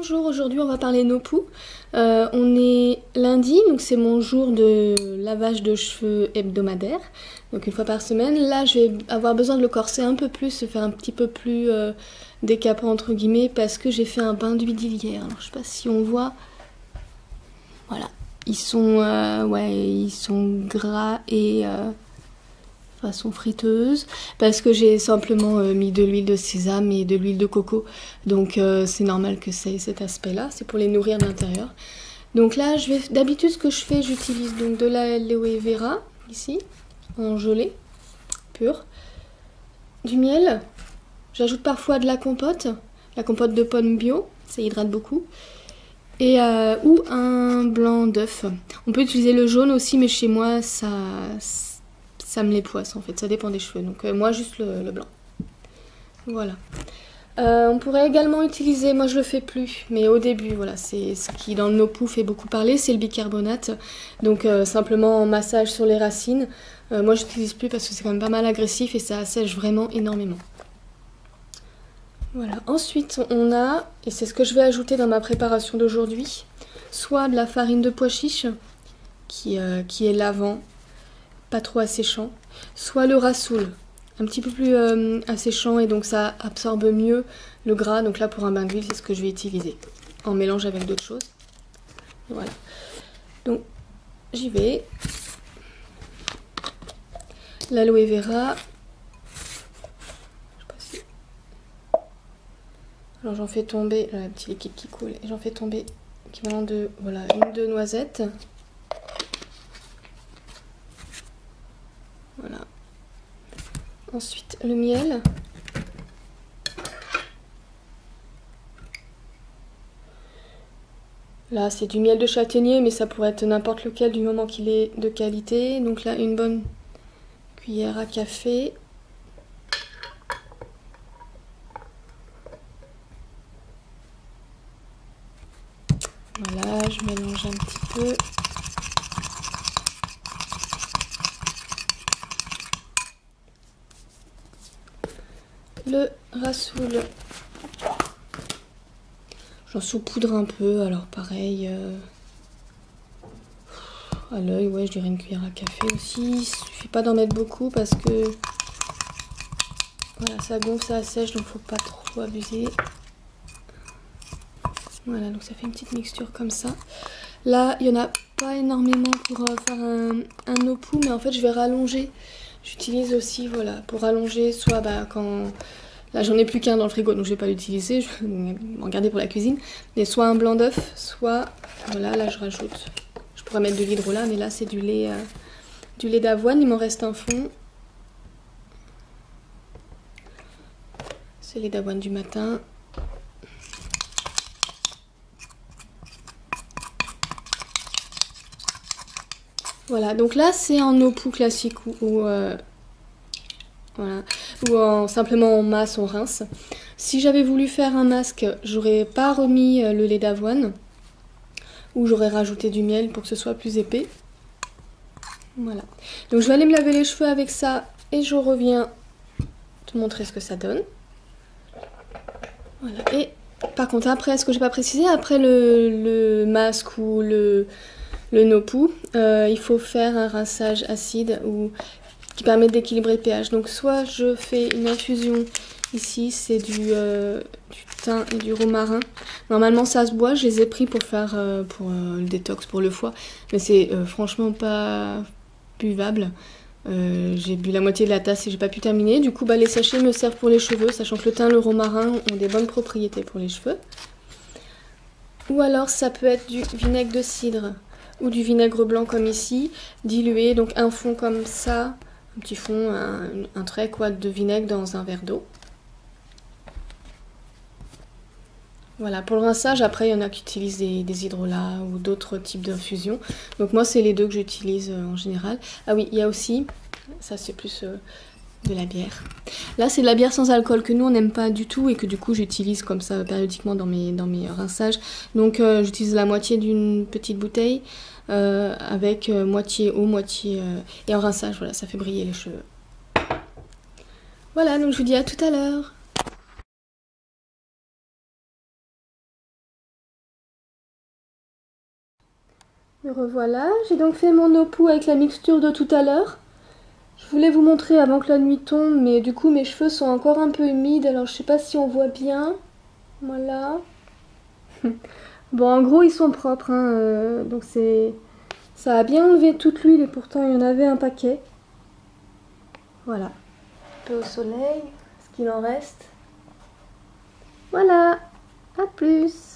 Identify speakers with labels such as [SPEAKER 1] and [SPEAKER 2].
[SPEAKER 1] Bonjour, aujourd'hui on va parler Nopou. On est lundi, donc c'est mon jour de lavage de cheveux hebdomadaire, donc une fois par semaine. Là je vais avoir besoin de le corser un peu plus, de faire un petit peu plus décapant entre guillemets, parce que j'ai fait un bain d'huile hier. Alors je sais pas si on voit, voilà, ils sont gras et façon friteuse, parce que j'ai simplement mis de l'huile de sésame et de l'huile de coco, donc c'est normal que c'est cet aspect là, c'est pour les nourrir de l'intérieur. Donc là d'habitude ce que je fais, j'utilise donc de l'aloe vera ici en gelée pure, du miel, j'ajoute parfois de la compote de pommes bio, ça hydrate beaucoup, et ou un blanc d'œuf. On peut utiliser le jaune aussi, mais chez moi ça me les poisse en fait, ça dépend des cheveux, donc moi juste le blanc. Voilà. On pourrait également utiliser, moi je le fais plus, mais au début, voilà, c'est ce qui dans le Nopou fait beaucoup parler, c'est le bicarbonate. Donc simplement en massage sur les racines. Moi j'utilise plus parce que c'est quand même pas mal agressif et ça assèche vraiment énormément. Voilà. Ensuite on a, et c'est ce que je vais ajouter dans ma préparation d'aujourd'hui, soit de la farine de pois chiche, qui est lavant, pas trop asséchant, soit le rassoul, un petit peu plus asséchant et donc ça absorbe mieux le gras. Donc là pour un bain d'huile c'est ce que je vais utiliser en mélange avec d'autres choses. Voilà, donc j'y vais. L'aloe vera, alors j'en fais tomber, là, un petit liquide qui coule, et j'en fais tomber équivalent de, voilà, une ou deux noisettes. Voilà. Ensuite, le miel. Là, c'est du miel de châtaignier, mais ça pourrait être n'importe lequel du moment qu'il est de qualité. Donc là, une bonne cuillère à café. Voilà, je mélange un petit peu. Le rassoul, j'en saupoudre un peu, alors pareil, à l'œil, ouais, je dirais une cuillère à café aussi. Il suffit pas d'en mettre beaucoup parce que voilà, ça gonfle, ça assèche, donc faut pas trop abuser. Voilà, donc ça fait une petite mixture comme ça. Là, il y en a pas énormément pour faire un Nopou, mais en fait je vais rallonger. J'utilise aussi, voilà, pour rallonger, soit quand... Là j'en ai plus qu'un dans le frigo, donc je vais pas l'utiliser, je vais en garder pour la cuisine. Mais soit un blanc d'œuf, soit... Voilà, là je rajoute... Je pourrais mettre de l'hydrolat, mais là c'est du lait d'avoine, il m'en reste un fond. C'est lait d'avoine du matin. Voilà, donc là c'est en Nopou classique voilà, ou simplement en masse, on rince. Si j'avais voulu faire un masque, j'aurais pas remis le lait d'avoine, ou j'aurais rajouté du miel pour que ce soit plus épais. Voilà, donc je vais aller me laver les cheveux avec ça et je reviens te montrer ce que ça donne. Voilà, et par contre après, ce que j'ai pas précisé, après le masque ou le Nopou, il faut faire un rinçage acide qui permet d'équilibrer le pH. Donc soit je fais une infusion ici, c'est du thym et du romarin. Normalement ça se boit, je les ai pris pour faire le détox pour le foie, mais c'est franchement pas buvable. J'ai bu la moitié de la tasse et j'ai pas pu terminer. Du coup les sachets me servent pour les cheveux, sachant que le thym et le romarin ont des bonnes propriétés pour les cheveux. Ou alors ça peut être du vinaigre de cidre ou du vinaigre blanc comme ici, dilué, donc un fond comme ça, un petit fond, un trait quoi, de vinaigre dans un verre d'eau. Voilà, pour le rinçage, après il y en a qui utilisent des hydrolats ou d'autres types d'infusions. Donc moi c'est les deux que j'utilise en général. Ah oui, il y a aussi, ça c'est plus de la bière. Là c'est de la bière sans alcool que nous on n'aime pas du tout et que du coup j'utilise comme ça périodiquement dans mes rinçages. Donc j'utilise la moitié d'une petite bouteille avec moitié eau, moitié... et en rinçage, voilà, ça fait briller les cheveux. Voilà, donc je vous dis à tout à l'heure. Et revoilà, j'ai donc fait mon eau-pou avec la mixture de tout à l'heure. Je voulais vous montrer avant que la nuit tombe, mais du coup mes cheveux sont encore un peu humides, alors je sais pas si on voit bien. Voilà. Bon, en gros ils sont propres, hein, donc ça a bien enlevé toute l'huile et pourtant il y en avait un paquet. Voilà. Un peu au soleil, ce qu'il en reste. Voilà, à plus.